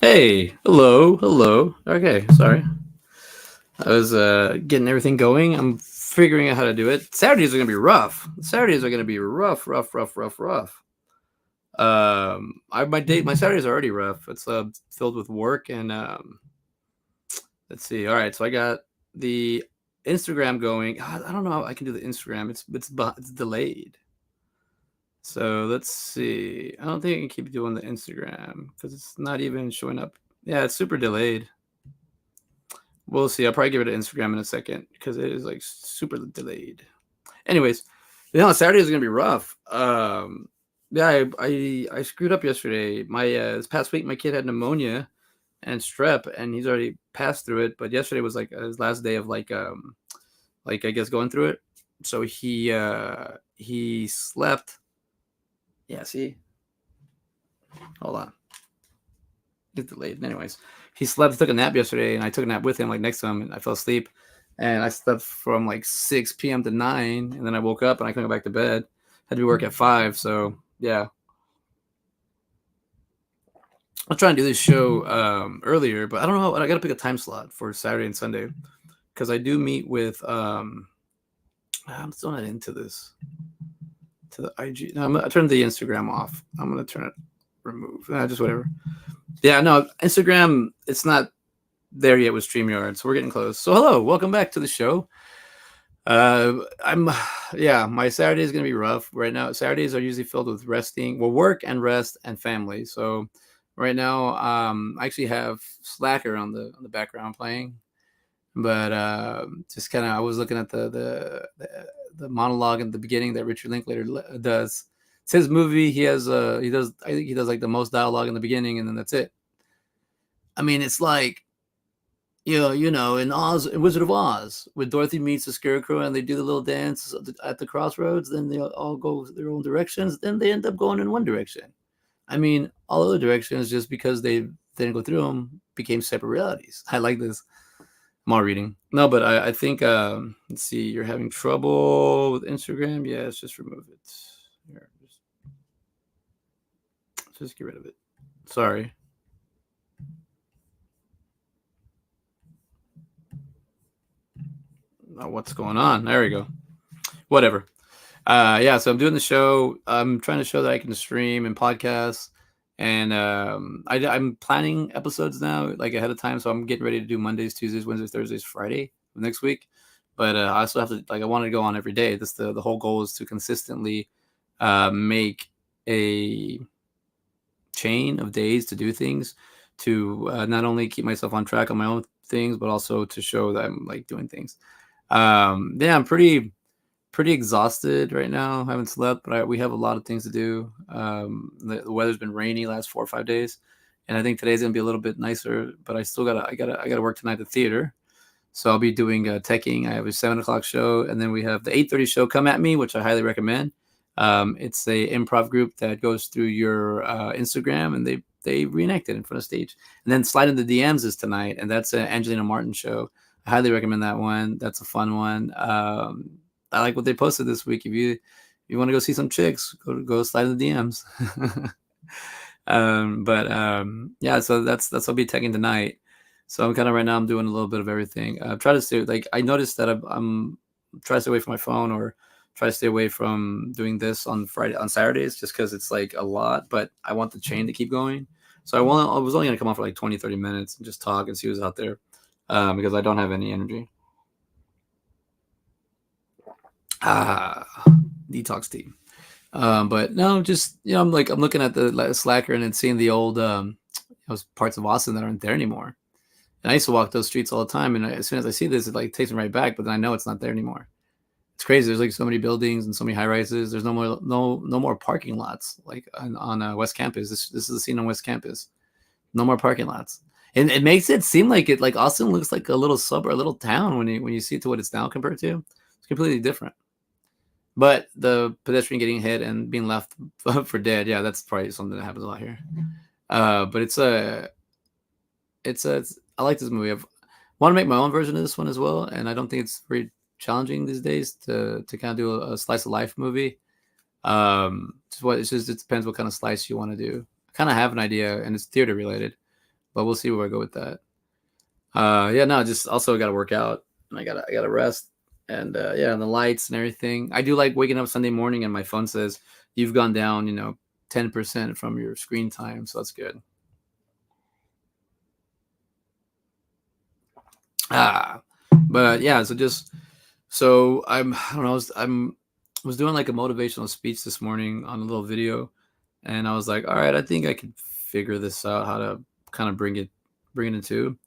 Hey, hello. Okay, sorry. I was getting everything going. I'm figuring out how to do it. Saturdays are gonna be rough. Saturdays are gonna be rough. My Saturdays are already rough. It's filled with work and let's see. All right, so I got the Instagram going. I don't know how I can do the Instagram. It's delayed. So let's see. I don't think I can keep doing the Instagram because it's not even showing up. Yeah, it's super delayed. We'll see. I'll probably give it an Instagram in a second because it is like super delayed. Anyways, Saturday is gonna be rough. Yeah, I screwed up yesterday. My this past week, my kid had pneumonia and strep, and he's already passed through it. But yesterday was like his last day of like I guess going through it. So he slept. Yeah, see, hold on, it's delayed. Anyways, he slept, took a nap yesterday, and I took a nap with him, like next to him, and I fell asleep. And I slept from like 6 p.m. to 9, and then I woke up and I couldn't go back to bed. Had to be work at 5, so yeah. I'll try and do this show earlier, but I don't know. I got to pick a time slot for Saturday and Sunday because I do meet with. I'm still not into this. To the IG. No, I turned the Instagram off. I'm gonna turn it remove. Just whatever. Yeah, no, Instagram. It's not there yet with StreamYard, so we're getting close. So hello, welcome back to the show. I'm yeah, my Saturday is gonna be rough right now. Saturdays are usually filled with resting, well, work and rest and family. So right now, I actually have Slacker on the background playing, but just kind of I was looking at the monologue at the beginning that Richard Linklater does. It's his movie. He does I think he does like the most dialogue in the beginning, and then that's it. I mean, it's like in Oz, in Wizard of Oz, when Dorothy meets the Scarecrow and they do the little dance at the crossroads, then they all go their own directions. Then they end up going in one direction. I mean, all other directions, just because they didn't go through them, became separate realities. I like this. More reading. No, but I think, let's see, you're having trouble with Instagram. Yeah, let's just remove it. Here, just get rid of it. Sorry. Oh, what's going on? There we go. Whatever. Yeah, so I'm doing the show. I'm trying to show that I can stream and podcast, and I'm planning episodes now, like ahead of time. So I'm getting ready to do Mondays, Tuesdays, Wednesdays, Thursdays, Friday of next week. But I also have to, like, I want to go on every day. This the whole goal is to consistently make a chain of days to do things, to not only keep myself on track on my own things, but also to show that I'm like doing things. Yeah, I'm pretty exhausted right now. I haven't slept, but we have a lot of things to do. The weather's been rainy last 4 or 5 days, and I think today's gonna be a little bit nicer. But I gotta work tonight at the theater, so I'll be doing teching. I have a 7 o'clock show, and then we have the 8:30 show. Come at me, which I highly recommend. It's a improv group that goes through your Instagram, and they reenact it in front of stage. And then Slide in the DMs is tonight, and that's an Angelina Martin show. I highly recommend that one. That's a fun one. I like what they posted this week. If you want to go see some chicks, go slide in the DMs. Yeah, so that's I'll be taking tonight. So I'm kind of right now I'm doing a little bit of everything. Try to stay, like, I noticed that I'm try to stay away from my phone, or try to stay away from doing this on Saturdays, just because it's like a lot. But I want the chain to keep going. So I was only gonna come on for like 20-30 minutes and just talk and see who's out there, because I don't have any energy. Ah, detox tea. But no, just I'm looking at the Slacker and then seeing the old those parts of Austin that aren't there anymore. And I used to walk those streets all the time, and as soon as I see this, it like takes me right back. But then I know it's not there anymore. It's crazy. There's like so many buildings and so many high rises. There's no more parking lots like on West Campus. This is the scene on West Campus. No more parking lots, and it makes it seem like it like Austin looks like a little suburb, a little town when you see it to what it's now compared to. It's completely different. But the pedestrian getting hit and being left for dead, yeah, that's probably something that happens a lot here. But I like this movie. I want to make my own version of this one as well, and I don't think it's very challenging these days to kind of do a slice of life movie. It depends what kind of slice you want to do. I kind of have an idea, and it's theater related, but we'll see where I go with that. Yeah, no, just also got to work out, and I gotta rest, and yeah, and the lights and everything. I do like waking up Sunday morning, and my phone says you've gone down, 10% from your screen time, so that's good. But yeah, I don't know, was doing like a motivational speech this morning on a little video, and I was like, all right, I think I could figure this out, how to kind of bring it into.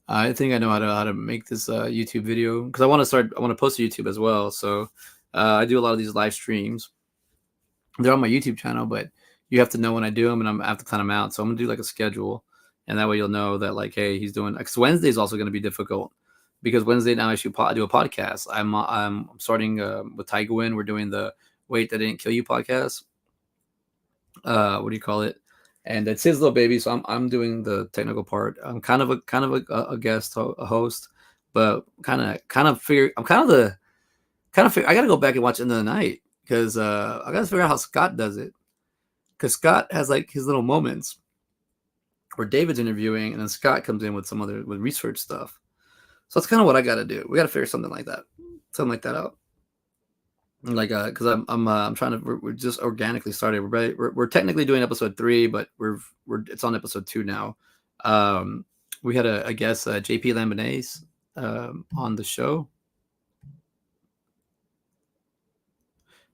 I think I know how to make this YouTube video because I want to post to YouTube as well. So I do a lot of these live streams. They're on my YouTube channel, but you have to know when I do them, and I have to plan them out. So I'm gonna do like a schedule, and that way you'll know that like, hey, he's doing. Because Wednesday is also gonna be difficult because Wednesday now I do a podcast. I'm starting with Tygwin. We're doing the Wait That Didn't Kill You podcast. What do you call it? And it's his little baby, so I'm doing the technical part. I'm kind of a guest a host, but I got to go back and watch End of the Night because I got to figure out how Scott does it because Scott has like his little moments where David's interviewing and then Scott comes in with with research stuff. So that's kind of what I got to do. We got to figure something like that out. Like because I'm trying to we're just organically started. We're technically doing episode 3, but it's on episode 2 now. We had a guest, JP Lambanese, on the show.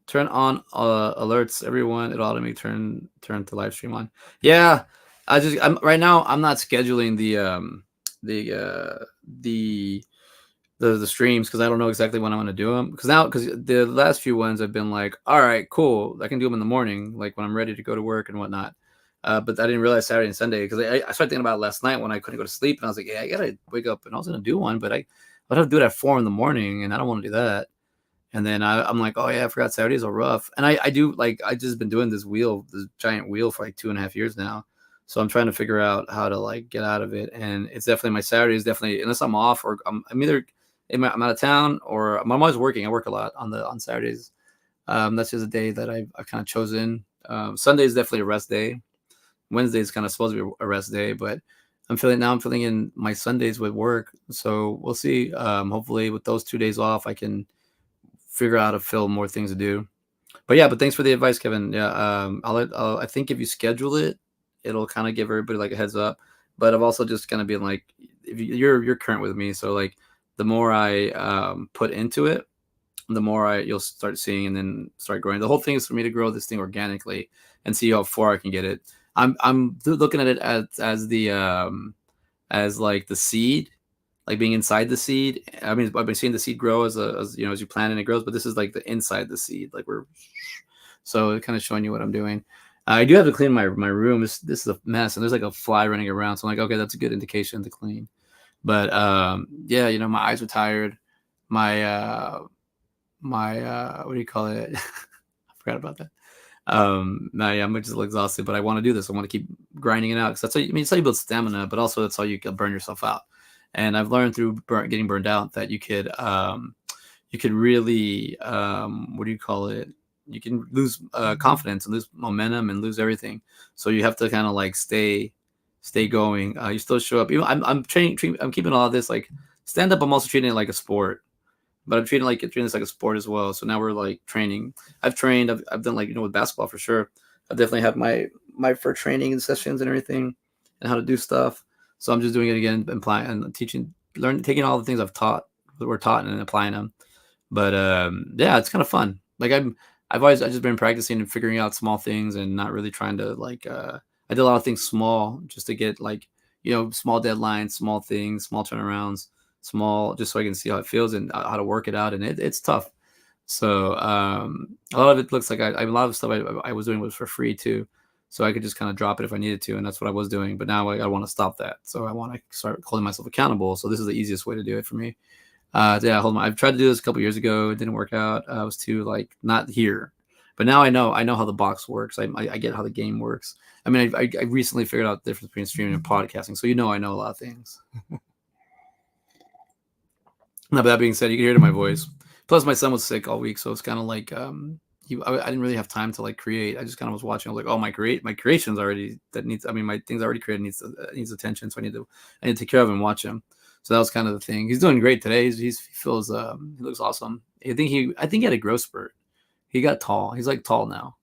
Turn on alerts, everyone. It'll automatically turn to live stream on. Yeah, I'm right now. I'm not scheduling the streams because I don't know exactly when I'm going to do them. Because the last few ones I've been like, all right, cool, I can do them in the morning, like when I'm ready to go to work and whatnot. But I didn't realize Saturday and Sunday because I started thinking about it last night when I couldn't go to sleep, and I was like, yeah, I gotta wake up, and I was gonna do one, but I'd have to do it at 4 in the morning, and I don't want to do that. And then I'm like, oh yeah, I forgot Saturdays are rough. And I do like I just been doing this giant wheel for like 2.5 years now. So I'm trying to figure out how to like get out of it. And it's definitely my Saturdays definitely unless I'm off or I'm either I'm out of town or I'm always working. I work a lot on Saturdays. That's just a day that I've kind of chosen. Sunday is definitely a rest day. Wednesday is kind of supposed to be a rest day, but I'm filling in my Sundays with work. So we'll see. Hopefully with those 2 days off, I can figure out how to fill more things to do. But yeah, but thanks for the advice, Kevin. Yeah, I think if you schedule it, it'll kind of give everybody like a heads up. But I've also just kind of been like, if you're current with me, so like the more I put into it, the more you'll start seeing and then start growing. The whole thing is for me to grow this thing organically and see how far I can get it. I'm looking at it as like the seed, like being inside the seed. I mean, I've been seeing the seed grow as as you plant and it grows, but this is like the inside the seed, like so kind of showing you what I'm doing. I do have to clean my room. This is a mess, and there's like a fly running around. So I'm like, okay, that's a good indication to clean. But yeah, my eyes are tired. My what do you call it? I forgot about that. No, yeah, I'm just a little exhausted, but I want to do this. I want to keep grinding it out because that's how it's how you build stamina, but also that's how you can burn yourself out. And I've learned through getting burned out that you could really what do you call it? You can lose confidence and lose momentum and lose everything. So you have to kind of like stay going. You still show up. I'm training. I'm keeping all of this like stand up. I'm also treating it like a sport, but I'm treating this like a sport as well. So now we're like training. I've trained. I've done like with basketball for sure. I definitely have my first training and sessions and everything, and how to do stuff. So I'm just doing it again, applying and taking all the things we're taught and applying them. But yeah, it's kind of fun. Like I've just been practicing and figuring out small things and not really trying to like I did a lot of things small just to get like small deadlines, small things, small turnarounds, small just so I can see how it feels and how to work it out. And it's tough. So a lot of it looks like a lot of stuff I was doing was for free too. So I could just kind of drop it if I needed to, and that's what I was doing. But now I want to stop that. So I want to start holding myself accountable. So this is the easiest way to do it for me. Yeah, hold on. I've tried to do this a couple years ago. It didn't work out. I was too like not here, but now I know how the box works. I get how the game works. I mean, I recently figured out the difference between streaming and podcasting. So I know a lot of things. Now, that being said, you can hear it in my voice. Plus, my son was sick all week, so it's kind of like I didn't really have time to like create. I just kind of was watching. I was like, oh, my creations already that needs. I mean, my things already created needs attention, so I need to take care of him and watch him. So that was kind of the thing. He's doing great today. He feels he looks awesome. I think he had a growth spurt. He got tall. He's like tall now.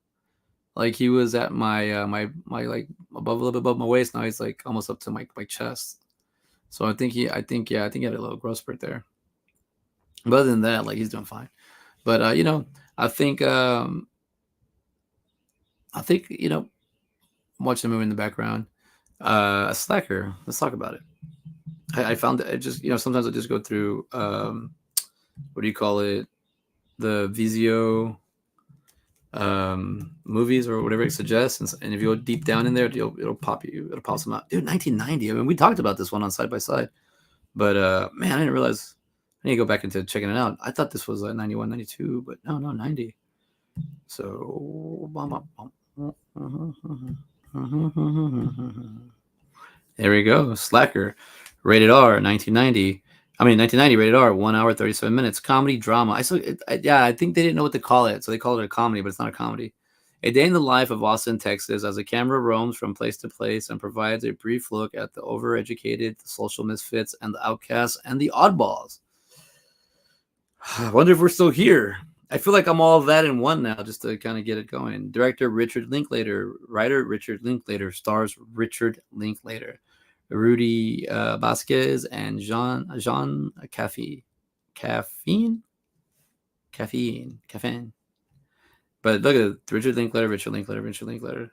Like he was at my like above a little bit above my waist. Now he's like almost up to my chest. So I think he had a little growth spurt there. But other than that, like he's doing fine. But I think watching the movie in the background. A slacker. Let's talk about it. I found that it just sometimes I just go through what do you call it, the Vizio movies or whatever it suggests, and if you go deep down in there, it'll pop some out. Dude, 1990. I mean, we talked about this one on Side by Side, but man, I didn't realize. I need to go back into checking it out. I thought this was 91, 92, but no, 90. So there we go. Slacker, rated R, 1990. I mean, 1990 rated R, 1 hour 37 minutes. Comedy drama. I think they didn't know what to call it, so they called it a comedy, but it's not a comedy. A day in the life of Austin, Texas, as the camera roams from place to place and provides a brief look at the overeducated, the social misfits, and the outcasts and the oddballs. I wonder if we're still here. I feel like I'm all of that in one now, just to kind of get it going. Director Richard Linklater, writer Richard Linklater, stars Richard Linklater, Rudy Vasquez, and Jean Caffeine. But look at it, Richard Linklater.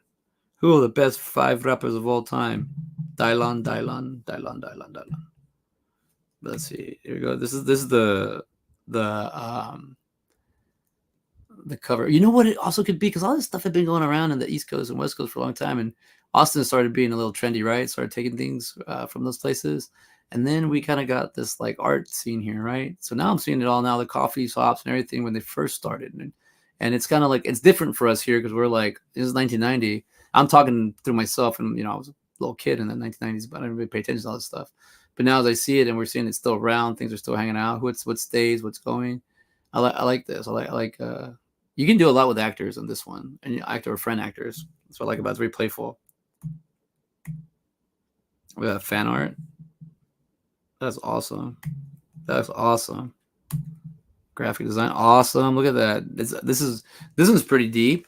Who are the best 5 rappers of all time? Dylan. Let's see. Here we go. This is the cover. You know what it also could be? Because all this stuff had been going around in the East Coast and West Coast for a long time, and Austin started being a little trendy, right? Started taking things from those places, and then we kind of got this like art scene here, right? So now I'm seeing it all now, the coffee shops and everything when they first started, and it's kind of like it's different for us here because we're like, this is 1990. I'm talking through myself, and I was a little kid in the 1990s, but I didn't really pay attention to all this stuff. But now as I see it and we're seeing it still around, things are still hanging out. What stays, what's going. I like this. I like you can do a lot with actors on this one, and actor or friend actors. That's what I like about it. It's very playful. We have fan art. That's awesome. Graphic design, awesome. Look at that. This one's pretty deep.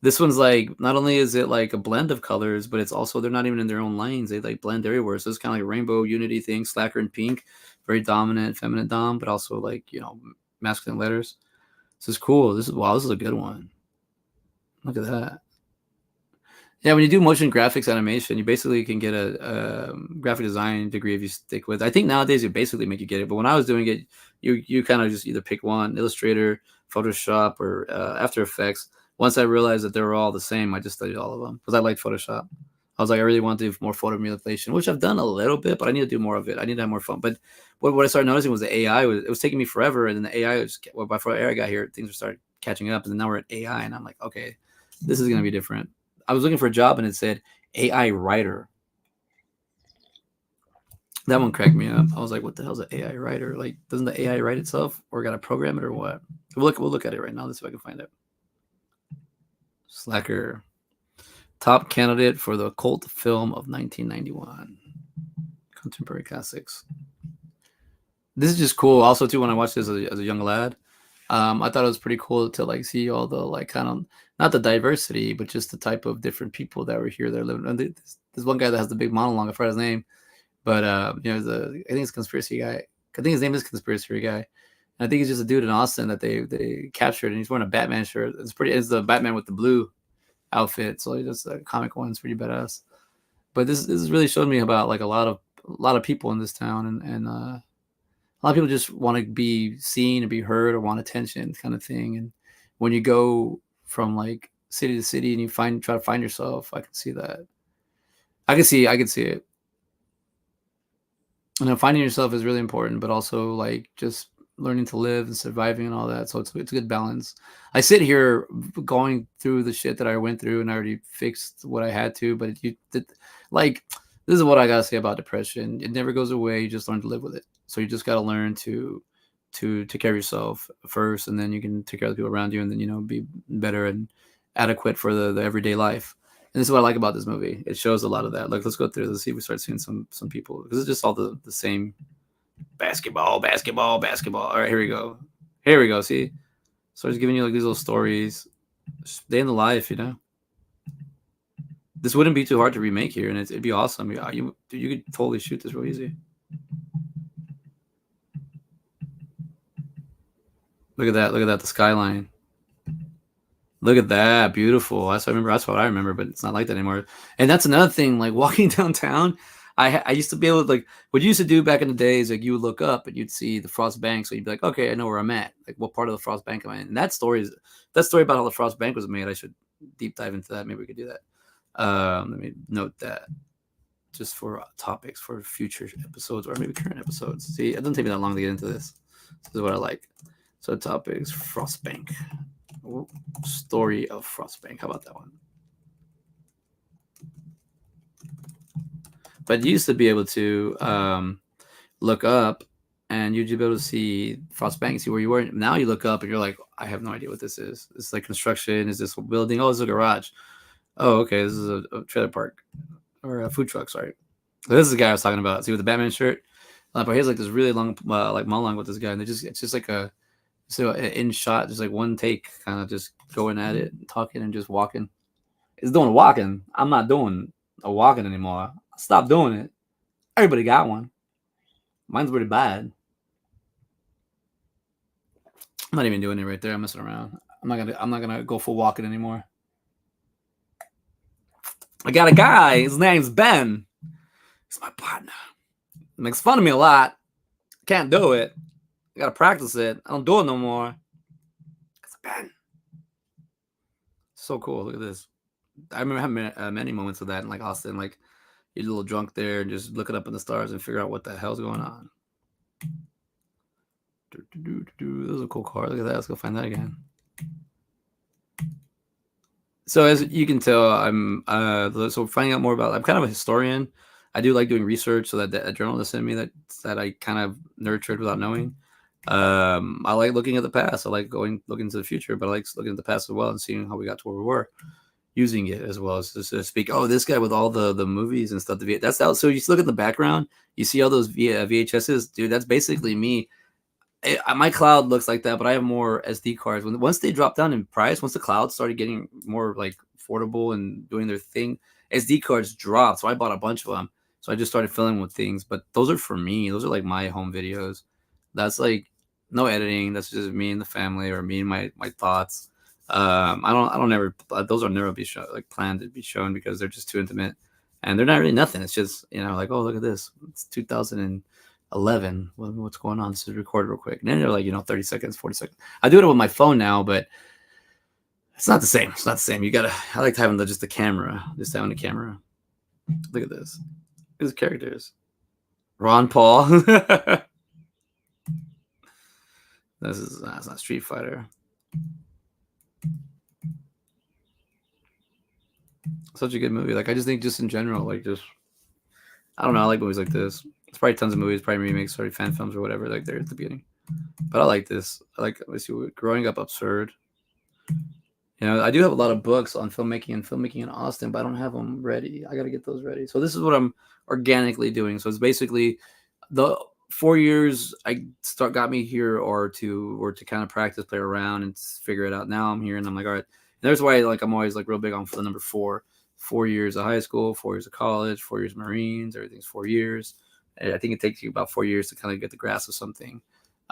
This one's like not only is it like a blend of colors, but it's also they're not even in their own lanes. They like blend everywhere. So it's kind of like a rainbow unity thing. Slacker and pink, very dominant, feminine dom, but also like masculine letters. This is cool. This is a good one. Look at that. Yeah, when you do motion graphics animation, you basically can get a graphic design degree if you stick with. I think nowadays it basically make you get it, but when I was doing it, you kind of just either pick one: Illustrator, Photoshop, or After Effects. Once I realized that they were all the same, I just studied all of them because I like Photoshop. I was like, I really want to do more photo manipulation, which I've done a little bit, but I need to do more of it. I need to have more fun. But what I started noticing was the AI it was taking me forever, and then the AI before AI got here, things started catching up, and then now we're at AI, and I'm like, okay, this is gonna be different. I was looking for a job, and it said AI writer. That one cracked me up. I was like, what the hell's an AI writer? Like, doesn't the AI write itself, or got to program it, or what? We'll look at it right now. Let's see if I can find it. Slacker. Top candidate for the cult film of 1991. Contemporary classics. This is just cool. Also, too, when I watched this as a young lad, I thought it was pretty cool to like see all the like kind of not the diversity, but just the type of different people that were here that are living. And there's one guy that has the big monologue. I forgot his name, but I think it's conspiracy guy. I think his name is conspiracy guy. And I think he's just a dude in Austin that they captured, and he's wearing a Batman shirt. It's the Batman with the blue outfit. So just a comic one. It's pretty badass. But this really showed me about like a lot of people in this town, and A lot of people just want to be seen and be heard or want attention, kind of thing. And when you go from like city to city and you try to find yourself, I can see that. I can see it. And then finding yourself is really important, but also like just learning to live and surviving and all that. So it's a good balance. I sit here going through the shit that I went through and I already fixed what I had to, but like this is what I gotta say about depression. It never goes away. You just learn to live with it. So you just gotta learn to take care of yourself first, and then you can take care of the people around you, and then be better and adequate for the everyday life. And this is what I like about this movie. It shows a lot of that. Like, let's go through. Let's see if we start seeing some people, because it's just all the same basketball, basketball, basketball. All right, here we go. Here we go. See, so it's giving you like these little stories, day in the life. This wouldn't be too hard to remake here, and it'd be awesome. You could totally shoot this real easy. Look at that. Look at that. The skyline. Look at that, beautiful. That's what I remember. That's what I remember, but it's not like that anymore. And that's another thing. Like walking downtown, I used to be able to, like, what you used to do back in the days. Like, you would look up and you'd see the Frost Bank, so you'd be like, okay, I know where I'm at. Like, what part of the Frost Bank am I in? And that story about how the Frost Bank was made. I should deep dive into that. Maybe we could do that. Let me note that just for topics for future episodes or maybe current episodes. See, it doesn't take me that long to get into this. This is what I like. So topics: Frost Bank. Story of Frostbank. How about that one? But you used to be able to look up and you'd be able to see Frostbank, see where you were. Now you look up and you're like, I have no idea what this is. It's like construction. Is this a building? Oh, it's a garage. Oh, okay. This is a trailer park or a food truck. Sorry. So this is the guy I was talking about. See, with the Batman shirt. But he has like this really long, like monologue with this guy, and it's just like so in shot, just like one take, kind of just going at it, talking and just walking. It's doing walking. I'm not doing a walking anymore. Stop doing it. Everybody got one. Mine's pretty bad. I'm not even doing it right there. I'm messing around. I'm not gonna go full walking anymore. I got a guy. His name's Ben. He's my partner. He makes fun of me a lot. Can't do it. I gotta practice it. I don't do it no more. It's Ben. So cool. Look at this. I remember having many moments of that in like Austin. Like, you're a little drunk there and just looking up in the stars and figure out what the hell's going on. This is a cool car. Look at that. Let's go find that again. So as you can tell, I'm so finding out more about. I'm kind of a historian. I do like doing research, so that a journalist in me that I kind of nurtured without knowing. I like looking at the past. I like looking to the future, but I like looking at the past as well and seeing how we got to where we were, using it as well as to speak. Oh, this guy with all the movies and stuff. That's out. So you look at the background, you see all those VHSs, dude. That's basically me. My cloud looks like that, but I have more SD cards. Once they dropped down in price, once the cloud started getting more like affordable and doing their thing, SD cards dropped. So I bought a bunch of them. So I just started filling with things. But those are for me. Those are like my home videos. That's like no editing. That's just me and the family, or me and my thoughts. I don't ever. Those will never be shown, like planned to be shown, because they're just too intimate, and they're not really nothing. It's just like, oh, look at this. It's 2011. What's going on? This is recorded real quick. And then they're like 30 seconds, 40 seconds. I do it with my phone now, but it's not the same. It's not the same. I like having just the camera. Just having the camera. Look at this. These characters. Ron Paul. That's not Street Fighter. Such a good movie. Like, I just think just in general, like, I don't know. I like movies like this. It's probably tons of movies, probably remakes, or fan films or whatever, like there at the beginning. But I like this. Let's see, Growing Up Absurd. I do have a lot of books on filmmaking in Austin, but I don't have them ready. I got to get those ready. So this is what I'm organically doing. So it's basically the 4 years got me here, or to kind of practice, play around, and figure it out. Now I'm here, and I'm like, all right. And there's why I'm always like real big on the number 4. 4 years of high school, 4 years of college, 4 years of Marines. Everything's 4 years. And I think it takes you about 4 years to kind of get the grasp of something.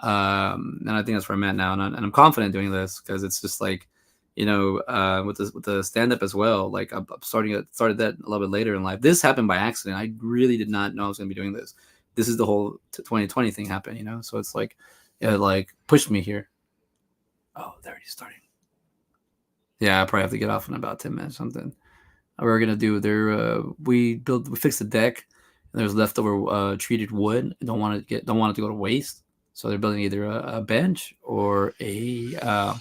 And I think that's where I'm at now, and I'm confident doing this, because it's just like, with the stand up as well. Like, I'm started that a little bit later in life. This happened by accident. I really did not know I was going to be doing this. this is the whole 2020 thing happened, you know. So it's like it like pushed me here. Oh, they're already starting. Yeah, I probably have to get off in about 10 minutes. Something we're gonna do there. We fixed the deck, and there's leftover treated wood. Don't want it to go to waste. So they're building either a bench or a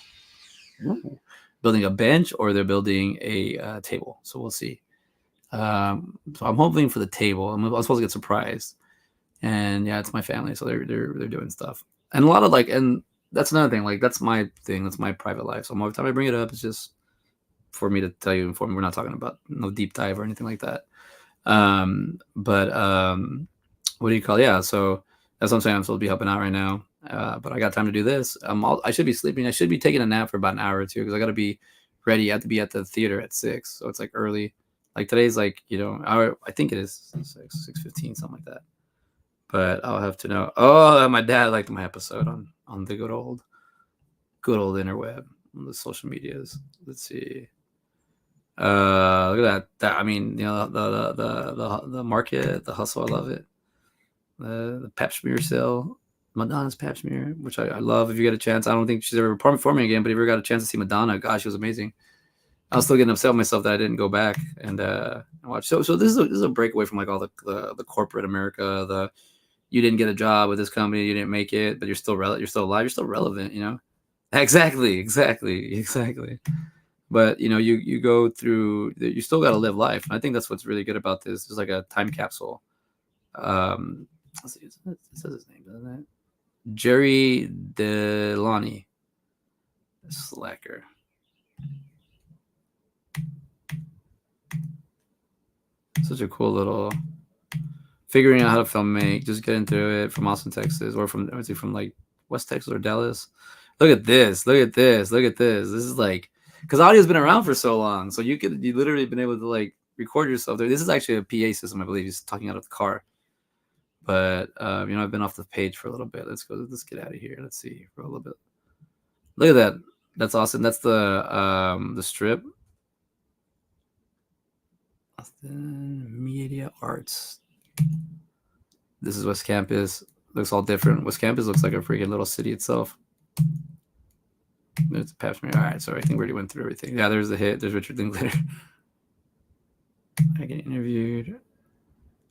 building a bench, or they're building a table. So we'll see. So I'm hoping for the table. I'm supposed to get surprised, and yeah, it's my family, so they're doing stuff, and a lot of like, and that's another thing. Like that's my thing. That's my private life. So every time I bring it up, it's just for me to tell you, inform. We're not talking about no deep dive or anything like that. But what do you call? Yeah, so that's what I'm saying. I'm supposed to be helping out right now, but I got time to do this. I should be sleeping. I should be taking a nap for about an hour or two because I got to be ready. I have to be at the theater at 6, so it's like early. Like today's like I think it is 6:15, something like that. But I'll have to know. Oh, my dad liked my episode on the good old interweb, on the social medias. Let's see. Look at that. I mean, the market, the hustle. I love it. The pap smear sale, Madonna's pap smear, which I love. If you get a chance, I don't think she's ever performing again. But if you ever got a chance to see Madonna, gosh, she was amazing. I was still getting upset with myself that I didn't go back and watch. So this is a breakaway from like all the corporate America. You didn't get a job with this company, you didn't make it, but you're still you're still alive, you're still relevant. You know, exactly. But you go through. You still got to live life, and I think that's what's really good about this. It's like a time capsule. Let's see, it says his name, doesn't it? Jerry Delani, slacker. Such a cool little figuring out how to film make. Just get into it from Austin, Texas, or from like West Texas or Dallas. Look at this. This is like, because audio's been around for so long, so you literally been able to like record yourself there. This is actually a PA system, I believe. He's talking out of the car. But I've been off the page for a little bit. Let's get out of here. Let's see for a little bit. Look at that. That's awesome. That's the strip. Austin Media Arts. This is West Campus. Looks all different. West Campus looks like a freaking little city itself. There's the pap smear. All right, so I think we already went through everything. Yeah, there's the hit. There's Richard Linklater. I get interviewed.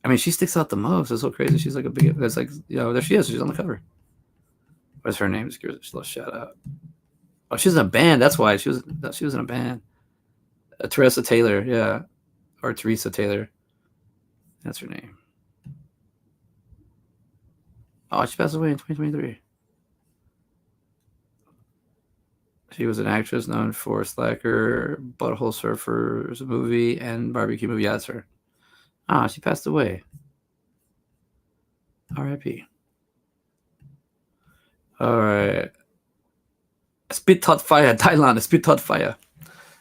I mean, she sticks out the most. It's so crazy. She's like a big. It's like there she is. She's on the cover. What's her name? Just give her a little shout out. Oh, she's in a band. That's why she was in a band. Teresa Taylor, yeah, or Teresa Taylor. That's her name. Oh, she passed away in 2023. She was an actress known for Slacker, Butthole Surfers movie, and barbecue movie. Yeah, that's her. Ah, she passed away. R.I.P. All right. Spit Hot Fire, Thailand. Spit Hot Fire.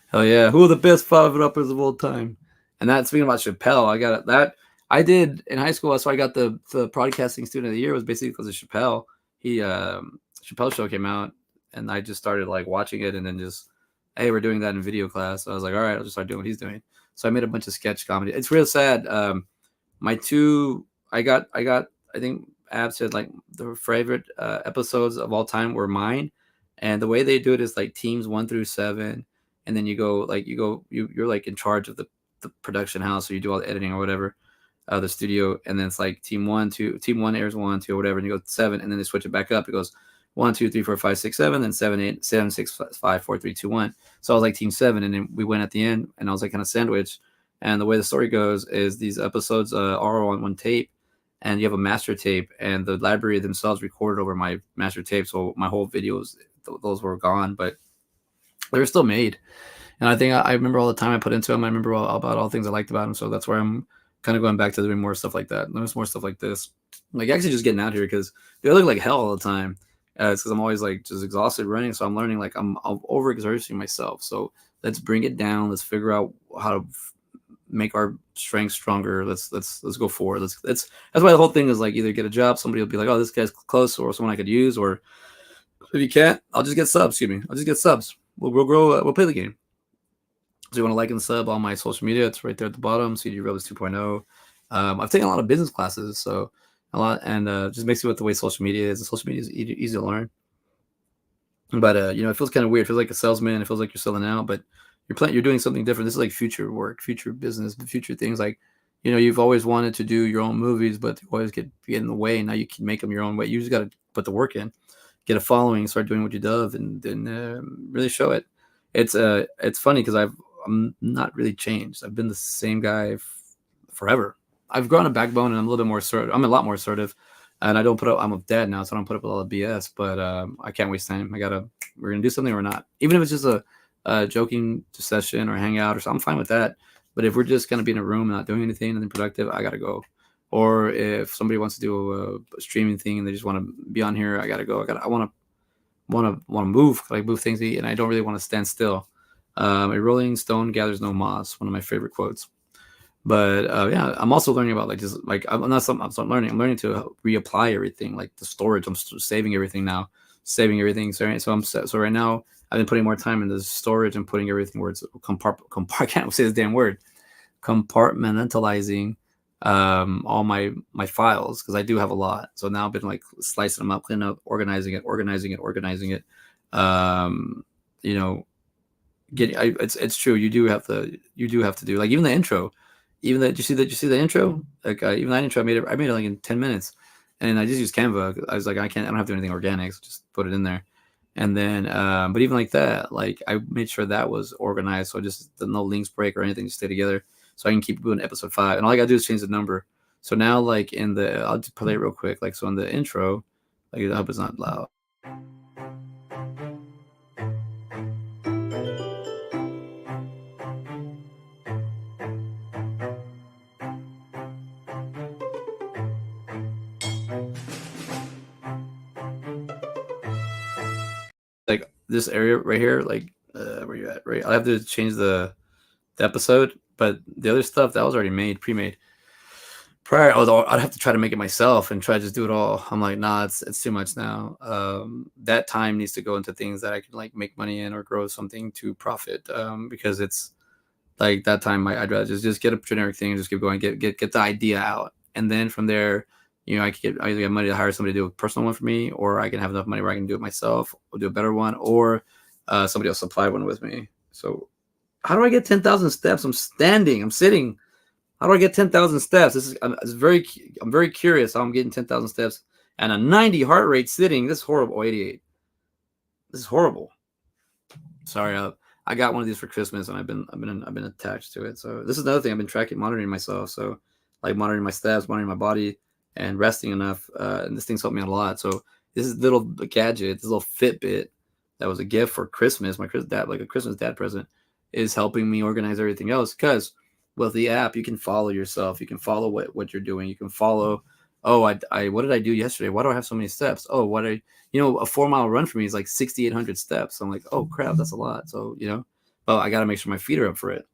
Hell yeah. Who are the best 5 rappers of all time? And that, speaking about Chappelle, I got that. I did in high school. That's why I got the broadcasting student of the year, was basically because of Chappelle. Chappelle show came out, and I just started like watching it, and then just, hey, we're doing that in video class. So I was like, all right, I'll just start doing what he's doing. So I made a bunch of sketch comedy. It's real sad. I think Ab said like the favorite episodes of all time were mine, and the way they do it is like teams 1 through 7, and then you're like in charge of the production house, so you do all the editing or whatever, the studio, and then it's like team 1 airs 1, 2, or whatever, and you go to 7, and then they switch it back up. It goes 1, 2, 3, 4, 5, 6, 7, then 7, 8, 7, 6, 5, 4, 3, 2, 1. So I was like team 7, and then we went at the end, and I was like kind of sandwiched. And the way the story goes is these episodes are on one tape, and you have a master tape, and the library themselves recorded over my master tape. So my whole videos, those were gone, but they were still made. And I think I remember all the time I put into them. I remember about all the things I liked about them. So that's where I'm kind of going back to doing more stuff like that. There's more stuff like this. Like actually just getting out here, because they look like hell all the time. It's because I'm always like just exhausted running. So I'm learning, like I'm overexerting myself. So let's bring it down. Let's figure out how to make our strength stronger. Let's go forward. That's why the whole thing is like, either get a job, somebody will be like, oh, this guy's close, or someone I could use, or if you can't, I'll just get subs. I'll just get subs. We'll grow. We'll play the game. So you want to like and sub on my social media? It's right there at the bottom. CJ Robles 2.0. I've taken a lot of business classes, so a lot, and just makes it with the way social media is. And social media is easy to learn. But it feels kind of weird. It feels like a salesman. It feels like you're selling out, but you're doing something different. This is like future work, future business, future things. Like, you've always wanted to do your own movies, but they always get in the way. Now you can make them your own way. You just got to put the work in, get a following, start doing what you love, and then really show it. It's funny because I'm not really changed. I've been the same guy forever. I've grown a backbone, and I'm a little bit more assertive. I'm a lot more assertive, and I don't put up. I'm a dad now, so I don't put up with all the BS. But I can't waste time. We're gonna do something or not, even if it's just a joking session or hangout or something. I'm fine with that. But if we're just gonna be in a room and not doing anything productive, I gotta go. Or if somebody wants to do a streaming thing and they just want to be on here, I gotta go. I want to move, like move things, and I don't really want to stand still. A rolling stone gathers no moss. One of my favorite quotes. But yeah, I'm also learning about I'm not something I'm learning. I'm learning to reapply everything, like the storage. I'm saving everything now, saving everything. So right now I've been putting more time into storage and putting everything where it's I can't say this damn word, compartmentalizing all my files, because I do have a lot. So now I've been like slicing them up, cleaning up, organizing it. Um, you know, it's true. You do have to do, like, even the intro. Even that, you see the intro, like even that intro, I made it like in 10 minutes, and I just used Canva. I was like, I don't have to do anything organic, so just put it in there. And then but even like that, like, I made sure that was organized, so just no links break or anything, just stay together, so I can keep doing episode 5, and all I gotta do is change the number. So now, like, I'll just play it real quick. Like, so in the intro, like, I hope it's not loud. Like, this area right here, like, where you at? Right, I have to change the episode, but the other stuff that was already pre-made prior. Although I'd have to try to make it myself and try to just do it all. I'm like, nah, it's too much now. That time needs to go into things that I can, like, make money in or grow something to profit. Because it's like that time I'd rather just get a generic thing and just keep going, get the idea out, and then from there, I either get money to hire somebody to do a personal one for me, or I can have enough money where I can do it myself or do a better one, or somebody else supply one with me. So how do I get 10,000 steps? I'm sitting. How do I get 10,000 steps? I'm very curious how I'm getting 10,000 steps and a 90 heart rate sitting. This is horrible. Oh, 88. This is horrible. Sorry, I got one of these for Christmas, and I've been attached to it. So this is another thing I've been monitoring myself. So, like, monitoring my steps, monitoring my body, and resting enough. And this thing's helped me out a lot. So this is little gadget, this little Fitbit that was a gift for Christmas, my dad, like a Christmas dad present, is helping me organize everything else. Because with the app, you can follow yourself. You can follow what you're doing. You can follow. Oh, I what did I do yesterday? Why do I have so many steps? Oh, a 4-mile run for me is like 6,800 steps. So I'm like, oh crap, that's a lot. So, but I got to make sure my feet are up for it,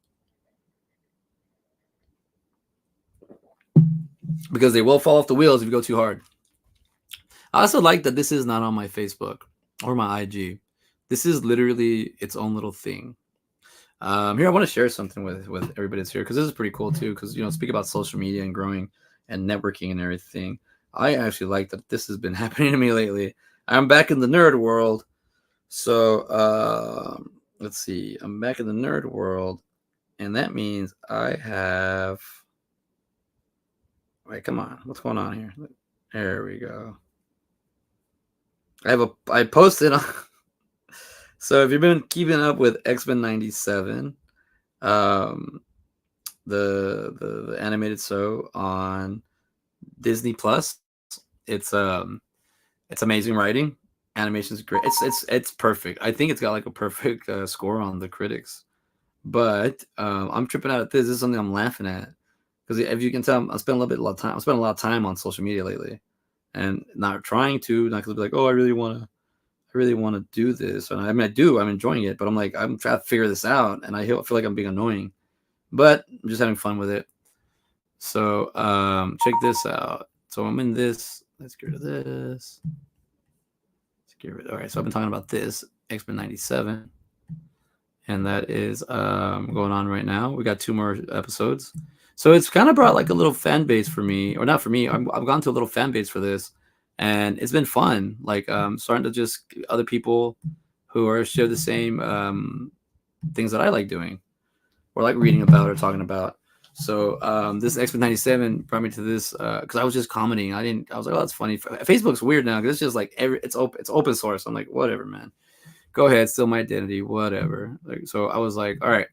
because they will fall off the wheels if you go too hard. I also like that this is not on my Facebook or my IG. This is literally its own little thing. Here, I want to share something with everybody that's here, because this is pretty cool too. Because, speak about social media and growing and networking and everything. I actually like that this has been happening to me lately. I'm back in the nerd world. So let's see. I'm back in the nerd world, and that means I have. Wait, come on. What's going on here? There we go. I posted on. So if you've been keeping up with X-Men 97, the animated show on Disney Plus, it's amazing writing. Animation's great. It's perfect. I think it's got like a perfect score on the critics. But I'm tripping out at this. This is something I'm laughing at, because if you can tell, I'm spending a lot of time on social media lately, and not because I'll be like, oh, I really want to do this, and I mean, I'm enjoying it, but I'm like, I'm trying to figure this out, and I feel like I'm being annoying, but I'm just having fun with it. So check this out. So I'm in this. Let's get rid of this. All right. So I've been talking about this X-Men 97, and that is going on right now. We got 2 more episodes. So it's kind of brought like a little fan base for me, or not for me. I've gone to a little fan base for this, and it's been fun. Like starting to just other people who are share the same things that I like doing, or like reading about or talking about. So this X-Men 97 brought me to this because I was just commenting. I didn't. I was like, oh, that's funny. Facebook's weird now because it's just like it's open source. I'm like, whatever, man. Go ahead, steal my identity, whatever. Like, so I was like, all right.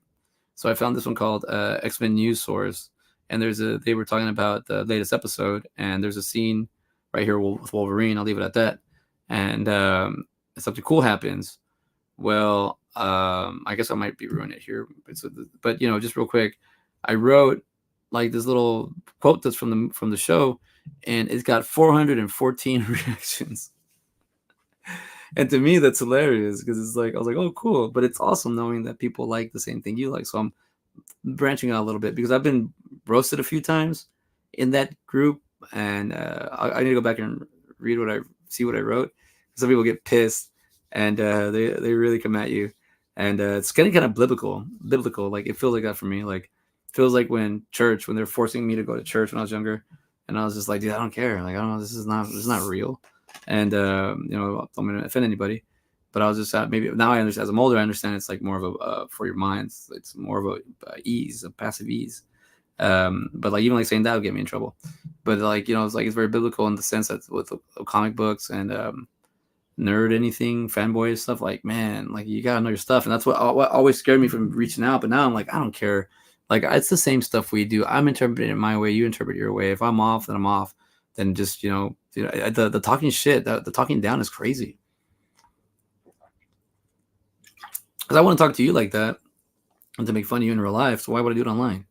So I found this one called X-Men News Source, and they were talking about the latest episode, and there's a scene right here with Wolverine. I'll leave it at that, and something cool happens. Well, I guess I might be ruining it here, but just real quick, I wrote like this little quote that's from the show, and it's got 414 reactions. And to me, that's hilarious because it's like I was like, oh, cool. But it's awesome knowing that people like the same thing you like. So I'm branching out a little bit because I've been roasted a few times in that group, and I need to go back and read see what I wrote. Some people get pissed, and they really come at you, and it's getting kind of biblical. Like it feels like that for me. Like it feels like when they're forcing me to go to church when I was younger, and I was just like, dude, I don't care. Like I don't know, this is not real, and I'm gonna offend anybody. But I was just maybe now I understand as I'm older. I understand it's like more of a for your minds. It's more of a passive ease. But like even like saying that would get me in trouble. But like it's like it's very biblical in the sense that with comic books and nerd anything fanboy stuff. Like man, like you gotta know your stuff, and that's what always scared me from reaching out. But now I'm like I don't care. Like it's the same stuff we do. I'm interpreting it my way. You interpret your way. If I'm off, then I'm off. Then just the talking shit, the talking down is crazy. Because I want to talk to you like that and to make fun of you in real life. So why would I do it online?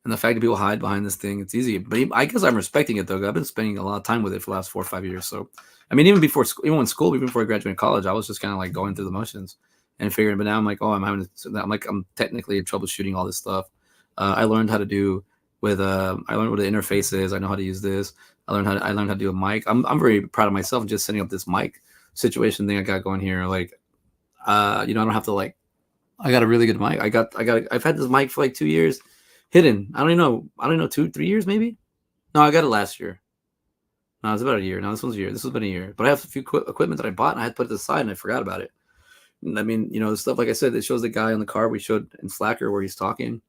And the fact that people hide behind this thing, it's easy. But I guess I'm respecting it though. I've been spending a lot of time with it for the last 4 or 5 years. So, I mean, even before school, even when school, even before I graduated college, I was just kind of like going through the motions and figuring. But now I'm like, oh, I'm technically troubleshooting all this stuff. I learned how to do I learned what the interface is. I know how to use this. I learned how to do a mic. I'm very proud of myself just setting up this mic situation thing I got going here. Like, I don't have to like I got a really good mic. I've had this mic for like 2 years hidden. I don't know, 2, 3 years maybe. No, I got it last year. No, it's about a year. No, this one's a year. This has been a year. But I have a few equipment that I bought and I had to put it aside and I forgot about it. And I mean, stuff like I said, it shows the guy on the car we showed in Slacker where he's talking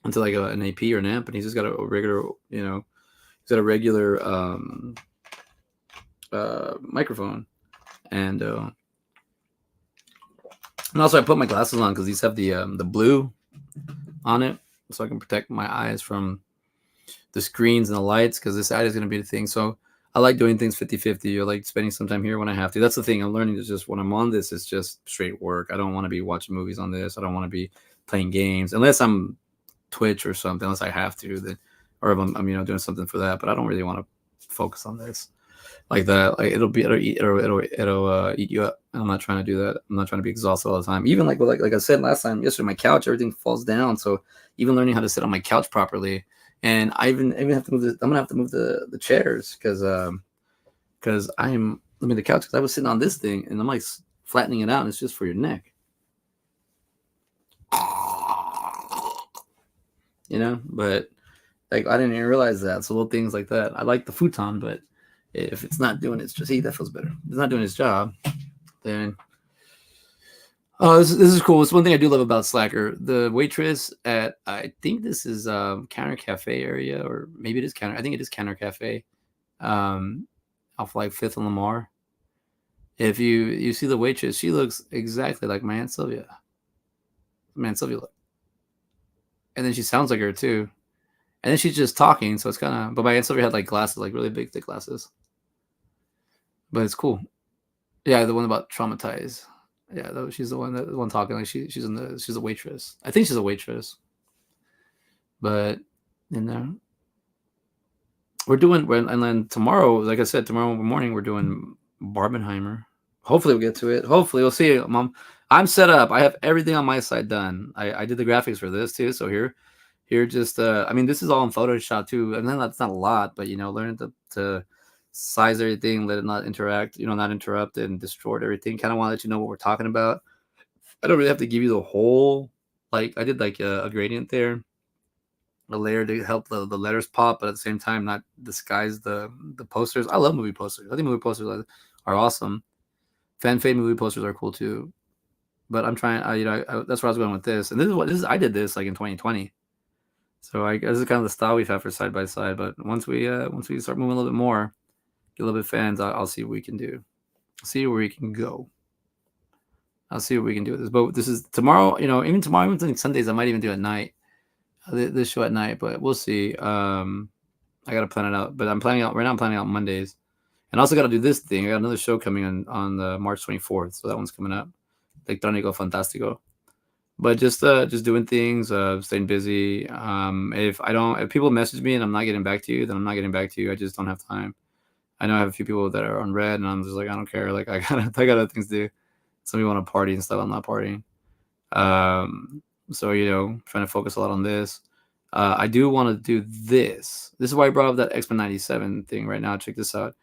into like an AP or an amp, and he's just got a regular, he's got a regular microphone, and also I put my glasses on because these have the blue on it, so I can protect my eyes from the screens and the lights because this side is going to be the thing. So I like doing things 50-50. I like spending some time here when I have to. That's the thing I'm learning is just when I'm on this, it's just straight work. I don't want to be watching movies on this. I don't want to be playing games unless I'm Twitch or something, unless I have to, then, or if I'm doing something for that. But I don't really want to focus on this like that. Like it'll eat you up. I'm not trying to do that. I'm not trying to be exhausted all the time. Even like I said last time, yesterday, my couch, everything falls down. So even learning how to sit on my couch properly, and I even have to move. I'm gonna have to move the chairs because the couch because I was sitting on this thing and I'm like flattening it out. And it's just for your neck, But like I didn't even realize that. So little things like that. I like the futon, but if it's not doing its see, that feels better. If it's not doing its job, then this is cool. It's one thing I do love about Slacker. The waitress at I think this is Counter Cafe area, or maybe it is Counter. I think it is Counter Cafe, off like Fifth and Lamar. If you see the waitress, she looks exactly like my Aunt Sylvia. My Aunt Sylvia look. And then she sounds like her too. And then she's just talking, so it's kind of. But my Aunt Sylvia had like glasses, like really big, thick glasses. But it's cool. Yeah, the one about traumatized. Yeah, she's the one talking. Like she's a waitress. I think she's a waitress. But we're doing, and then tomorrow, like I said, tomorrow morning we're doing Barbenheimer. Hopefully we'll get to it. Hopefully we'll see, Mom. I'm set up. I have everything on my side done. I did the graphics for this too. So here just I mean this is all in Photoshop too. And then that's not a lot, but learning to size everything, let it not interact, not interrupt and distort everything. Kind of want to let you know what we're talking about. I don't really have to give you the whole, like I did like a gradient there. a layer to help the letters pop, but at the same time not disguise the posters. I love movie posters. I think movie posters are awesome. Fan fade movie posters are cool too. But I'm trying. That's where I was going with this, and this is. I did this like in 2020. So this is kind of the style we've had for side by side. But once we start moving a little bit more, get a little bit fans, I'll see what we can do. See where we can go. I'll see what we can do with this. But this is tomorrow. Even tomorrow, even think Sundays, I might even do at night. This show at night, but we'll see. I gotta plan it out. But I'm planning out right now. I'm planning out Mondays, and I also got to do this thing. I got another show coming on the March 24th, so that one's coming up. Electrónico Fantástico. But just doing things, staying busy. If people message me and I'm not getting back to you, then I'm not getting back to you. I just don't have time. I know I have a few people that are on red, and I'm just like, I don't care. Like I got other things to do. Some people want to party and stuff. I'm not partying. So trying to focus a lot on this. I do want to do this. This is why I brought up that X-Men 97 thing right now. Check this out.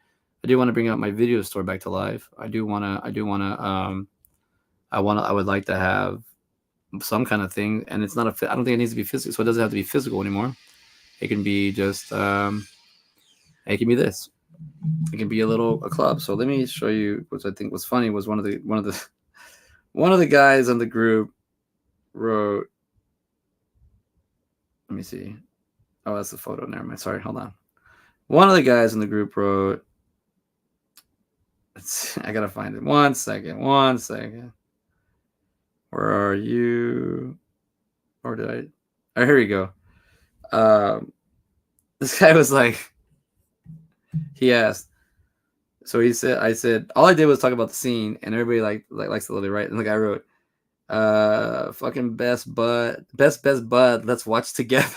I do want to bring up my video store back to life. I would like to have some kind of thing, and it's not I don't think it needs to be physical, so it doesn't have to be physical anymore. It can be just it can be this. It can be a club. So let me show you, which I think was funny, was one of the guys on the group wrote, let me see. Oh, that's the photo. Never mind. Sorry, hold on. One of the guys in the group wrote, I gotta find it. One second. Where are you? Or did I? Oh, here we go. This guy was like, he asked. So I said, all I did was talk about the scene, and everybody likes to literally write. And the guy wrote, fucking best bud, let's watch together.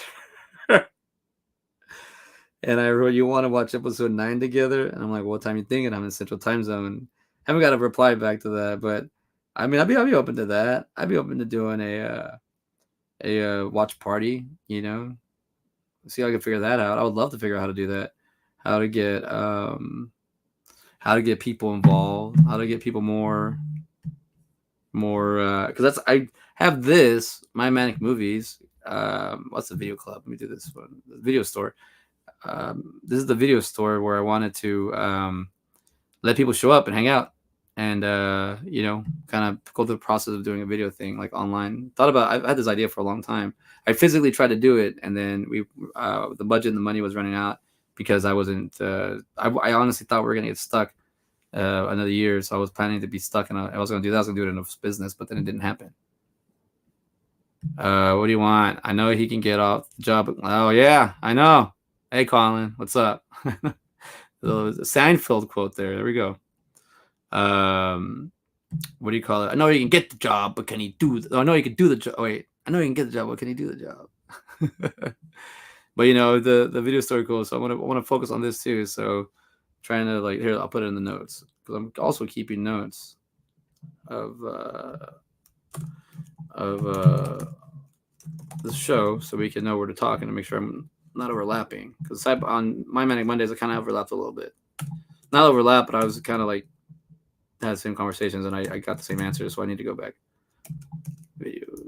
And I wrote, you want to watch episode 9 together? And I'm like, what time you thinking? I'm in Central Time Zone. Haven't got a reply back to that, but I mean, I'd be open to that. I'd be open to doing a watch party. See how I can figure that out. I would love to figure out how to do that. How to get people involved. How to get people more. Because I have this My Manic Movies. What's the video club? Let me do this one. The video store. This is the video store where I wanted to let people show up and hang out, and kind of go through the process of doing a video thing like online. I've had this idea for a long time. I physically tried to do it, and then the budget and the money was running out because I wasn't. I honestly thought we were gonna get stuck another year, so I was planning to be stuck, and I was gonna do that. I was gonna do it in a business, but then it didn't happen. What do you want? I know he can get off the job. Oh yeah, I know. Hey, Colin, what's up? The Seinfeld quote there. There we go. What do you call it? I know he can get the job, but can he do? I know he can do the job. Wait, I know he can get the job, but can he do the job? But the video story cool. So I want to focus on this too. So trying to here, I'll put it in the notes because I'm also keeping notes of the show so we can know where to talk and to make sure I'm not overlapping, because on My Manic Mondays I kind of overlapped a little bit. Not overlap, but I was kind of had the same conversations and I got the same answers, so I need to go back. Videos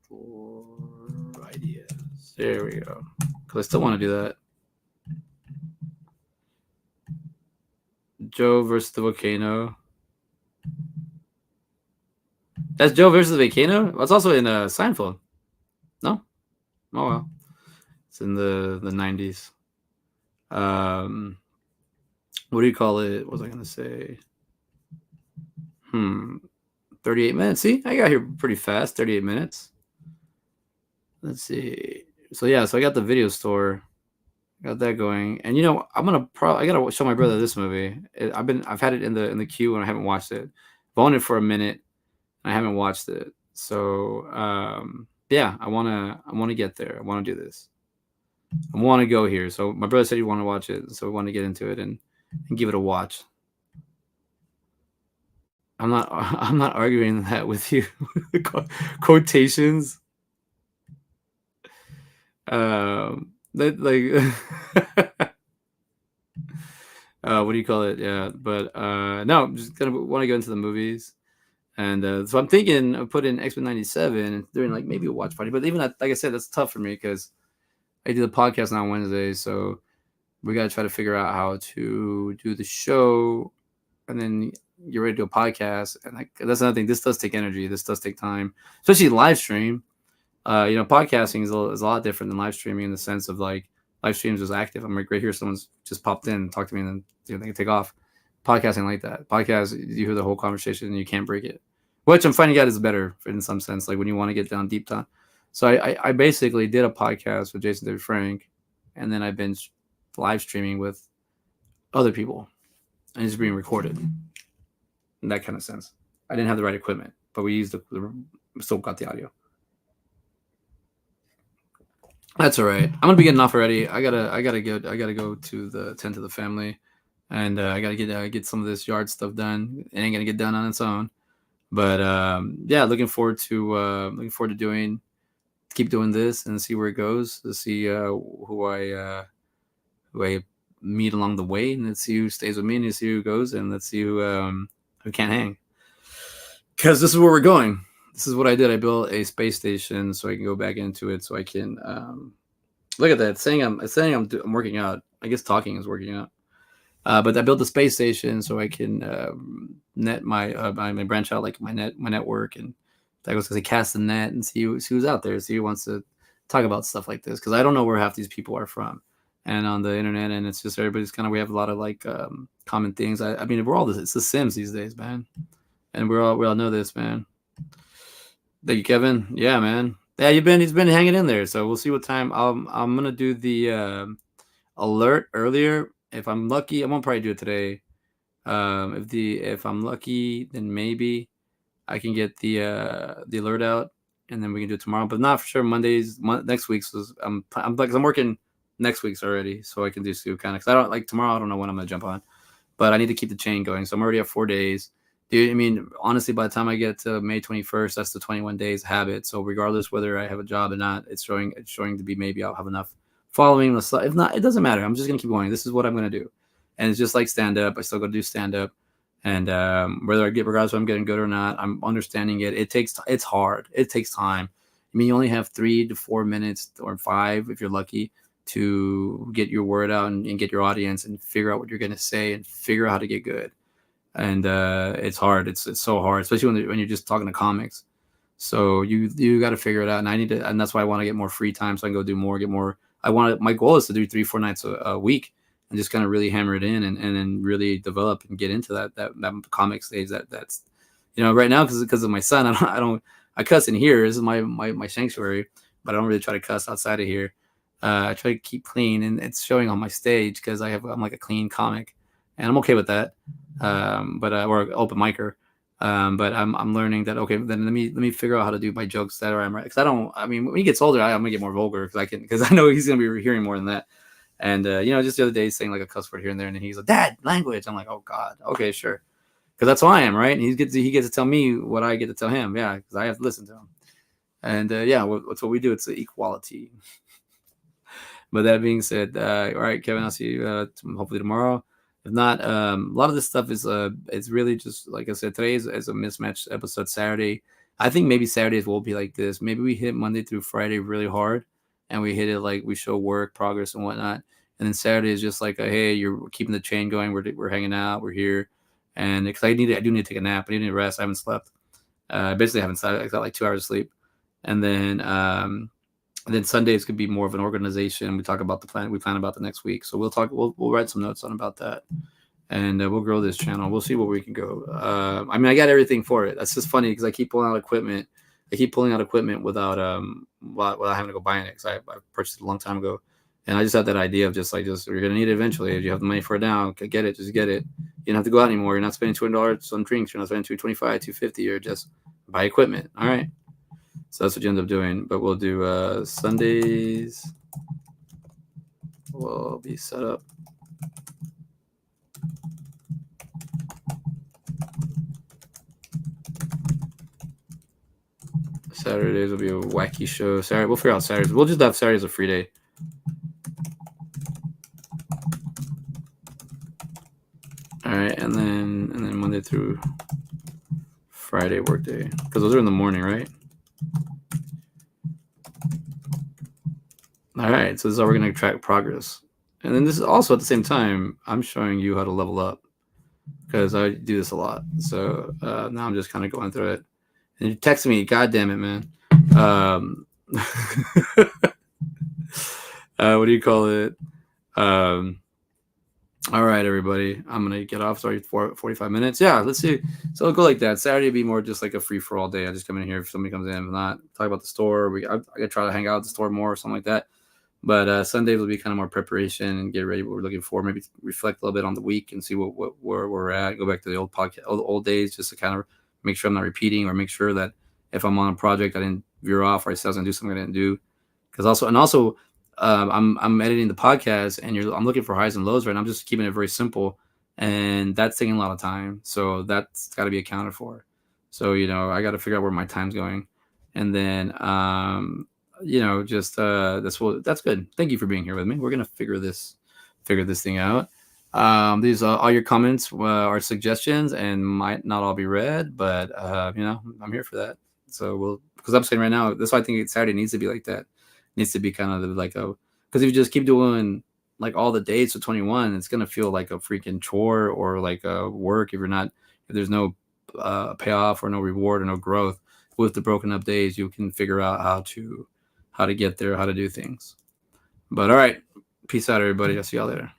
for ideas. There we go. Because I still want to do that. Joe versus the volcano. That's Joe versus the volcano? That's also in Seinfeld. No? Oh well. It's in the 90s. What do you call it? What was I gonna say? 38 minutes. See, I got here pretty fast. 38 minutes. Let's see. So yeah, so I got the video store. Got that going, and I gotta show my brother this movie. I've had it in the queue and I haven't watched it. I've owned it for a minute and I haven't watched it. So yeah, I wanna get there. I want to do this. I want to go here. So my brother said he wanted to watch it, so we want to get into it and give it a watch. I'm not arguing that with you. Quotations. What do you call it? Yeah, but no, I'm just gonna want to go into the movies And so I'm thinking of putting X-Men 97 and doing like maybe a watch party. But even that, like I said, that's tough for me because I do the podcast now on Wednesdays. So we got to try to figure out how to do the show and then you're ready to do a podcast. And like, that's another thing. This does take energy. This does take time, especially live stream. Podcasting is a lot different than live streaming in the sense of like live streams is active. I'm like right here, someone's just popped in, talk to me, and then they can take off. Podcasting like that. Podcast, you hear the whole conversation and you can't break it, which I'm finding out is better in some sense. Like when you want to get down deep down. So I basically did a podcast with Jason David Frank, and then I've been live streaming with other people, and it's being recorded in that kind of sense. I didn't have the right equipment, but we used still got the audio. That's all right. I'm gonna be getting off already. I gotta go to the tend to the family, and I gotta get some of this yard stuff done. It ain't gonna get done on its own, but yeah, looking forward to keep doing this and see where it goes. To see who I meet along the way, and let's see who stays with me, and let's see who goes, and let's see who can't hang. Because this is where we're going. This is what I did. I built a space station so I can go back into it, so I can look at that. I'm working out. I guess talking is working out. But I built a space station so I can net my branch out like my network, and that goes because I cast the net and see who's out there, see who wants to talk about stuff like this, because I don't know where half these people are from, and on the internet, and it's just everybody's kind of, we have a lot of like common things. I mean, we're all this. It's the Sims these days, man, and we all know this, man. Thank you, Kevin. Yeah, man. Yeah, he's been hanging in there. So we'll see what time. I'm gonna do the alert earlier. If I'm lucky, I won't probably do it today. If I'm lucky, then maybe I can get the alert out, and then we can do it tomorrow. But not for sure. Next week's was I'm like, I'm working next week's already, so I can do Sue kind of, because I don't like tomorrow. I don't know when I'm gonna jump on, but I need to keep the chain going. So I'm already at 4 days. Dude, I mean, honestly, by the time I get to May 21st, that's the 21 days habit. So regardless whether I have a job or not, it's showing to be maybe I'll have enough following. If not, it doesn't matter. I'm just gonna keep going. This is what I'm gonna do, and it's just like stand up. I still got to do stand up, and regardless if I'm getting good or not, I'm understanding it. It's hard. It takes time. I mean, you only have 3 to 4 minutes or 5 if you're lucky to get your word out and get your audience and figure out what you're gonna say and figure out how to get good. And it's hard. It's so hard, especially when you're just talking to comics. So you got to figure it out, and I need to, and that's why I want to get more free time so I can go do more, get more. My goal is to do 3-4 nights a week and just kind of really hammer it in and then really develop and get into that comic stage. That's right now because of my son. I cuss in here. This is my sanctuary, but I don't really try to cuss outside of here. I try to keep clean, and it's showing on my stage because I'm like a clean comic, and I'm okay with that. But or open micer. But I'm learning that, okay, then let me figure out how to do my jokes that I'm right, because I mean, when he gets older, I'm gonna get more vulgar because I know he's gonna be hearing more than that. And just the other day, he's saying like a cuss word here and there, and then he's like, "Dad, language." I'm like, "Oh God, okay, sure," because that's who I am, right? And he gets to tell me what I get to tell him, yeah, because I have to listen to him. And yeah, what's what we do? It's equality. But that being said, all right, Kevin, I'll see you hopefully tomorrow. If not, a lot of this stuff is it's really just like I said, today is a mismatched episode. Saturday, I think maybe Saturdays will be like this. Maybe we hit Monday through Friday really hard, and we hit it like we show work progress and whatnot. And then Saturday is just like, hey, you're keeping the chain going. We're hanging out. We're here, and because I do need to take a nap. I need to rest. I haven't slept. Basically, I haven't slept. I got like 2 hours of sleep, and then Sundays could be more of an organization. We talk about the plan. We plan about the next week. So we'll write some notes on about that, and we'll grow this channel. We'll see where we can go. I mean, I got everything for it. That's just funny because I keep pulling out equipment. Without having to go buying it, because I purchased it a long time ago, and I just had that idea of just you're gonna need it eventually. If you have the money for it now, get it. Just get it. You don't have to go out anymore. You're not spending $200 on drinks. You're not spending $225, $250. You're just buy equipment. All right. So that's what you end up doing. But we'll do Sundays. Will be set up. Saturdays will be a wacky show. Saturday, we'll figure out Saturdays. We'll just have Saturdays a free day. All right, and then Monday through Friday workday, because those are in the morning, right? All right, so this is how we're going to track progress. And then this is also at the same time, I'm showing you how to level up because I do this a lot. So now I'm just kind of going through it. And you text me, God damn it, man. What do you call it? All right, everybody. I'm going to get off. Sorry, 45 minutes. Yeah, let's see. So it'll go like that. Saturday will be more just like a free for all day. I just come in here if somebody comes in. If not, talk about the store. I got to try to hang out at the store more or something like that. But Sundays will be kind of more preparation and get ready what we're looking for. Maybe reflect a little bit on the week and see where we're at. Go back to the old podcast, old days, just to kind of make sure I'm not repeating, or make sure that if I'm on a project I didn't veer off, or I said I was gonna do something I didn't do. Because also I'm editing the podcast, and I'm looking for highs and lows right now. I'm just keeping it very simple, and that's taking a lot of time. So that's got to be accounted for. So I got to figure out where my time's going, and then just that's good. Thank you for being here with me. We're gonna figure this thing out. These all your comments are suggestions and might not all be read, but I'm here for that. So because I'm saying right now, that's why I think Saturday needs to be like that. It needs to be kind of like because if you just keep doing like all the dates of 21, it's gonna feel like a freaking chore or like a work if there's no payoff or no reward or no growth. With the broken up days, you can figure out how to get there, how to do things. But all right, peace out, everybody. I'll see y'all later.